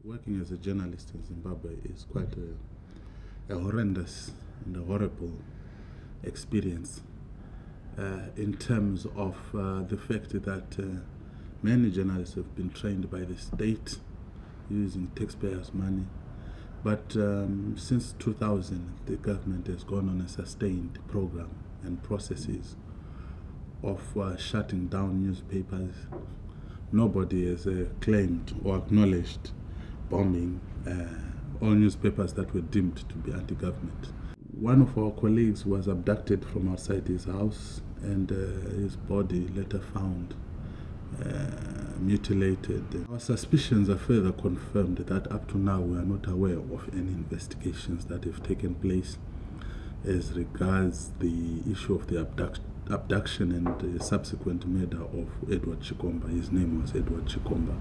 Working as a journalist in Zimbabwe is quite a horrendous and a horrible experience in terms of the fact that many journalists have been trained by the state using taxpayers' money. But since 2000, the government has gone on a sustained program and processes of shutting down newspapers. Nobody has claimed or acknowledged bombing all newspapers that were deemed to be anti-government. One of our colleagues was abducted from outside his house, and his body later found mutilated. Our suspicions are further confirmed that up to now we are not aware of any investigations that have taken place as regards the issue of the abduction and the subsequent murder of Edward Chikomba. His name was Edward Chikomba.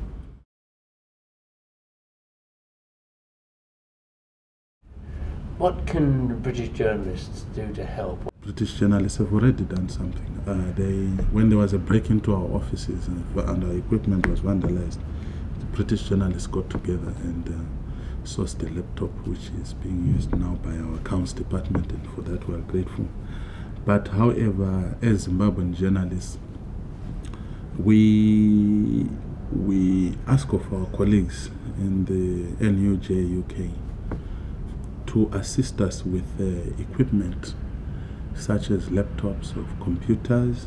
What can British journalists do to help? British journalists have already done something. When there was a break into our offices and our equipment was vandalized, the British journalists got together and sourced the laptop, which is being used now by our accounts department, and for that we are grateful. But however, as Zimbabwean journalists, we ask of our colleagues in the NUJ UK to assist us with equipment such as laptops of computers,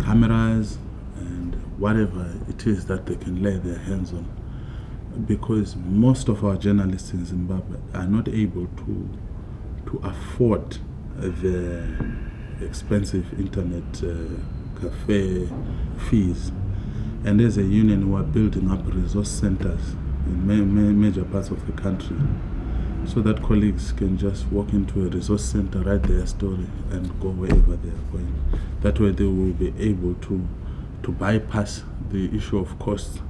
cameras, and whatever it is that they can lay their hands on, because most of our journalists in Zimbabwe are not able to afford the expensive internet cafe fees. And as a union, we are building up resource centers in major parts of the country, so that colleagues can just walk into a resource center, write their story, and go wherever they are going. That way they will be able to bypass the issue of costs,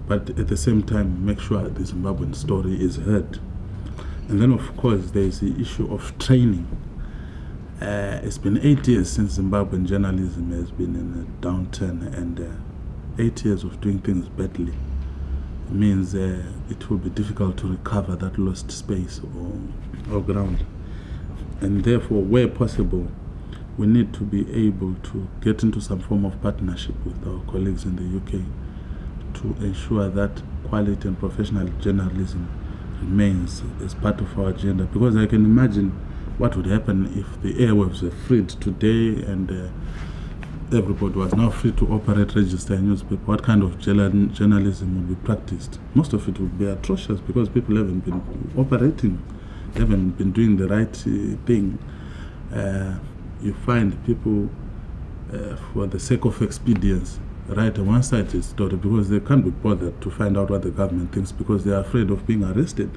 but at the same time make sure the Zimbabwean story is heard. And then of course there is the issue of training. It's been 8 years since Zimbabwean journalism has been in a downturn, and 8 years of doing things badly means it will be difficult to recover that lost space or ground. And therefore, where possible, we need to be able to get into some form of partnership with our colleagues in the UK to ensure that quality and professional journalism remains as part of our agenda. Because I can imagine what would happen if the airwaves were freed today and everybody was now free to operate, register a newspaper. What kind of journalism would be practiced? Most of it would be atrocious, because people haven't been operating, haven't been doing the right thing. You find people, for the sake of expedience, write a one-sided story because they can't be bothered to find out what the government thinks, because they are afraid of being arrested.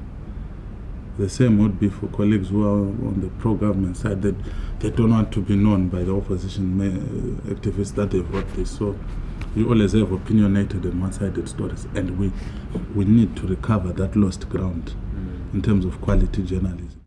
The same would be for colleagues who are on the pro-government side, that they don't want to be known by the opposition activists that they wrote this. So we always have opinionated and one-sided stories, and we need to recover that lost ground in terms of quality journalism.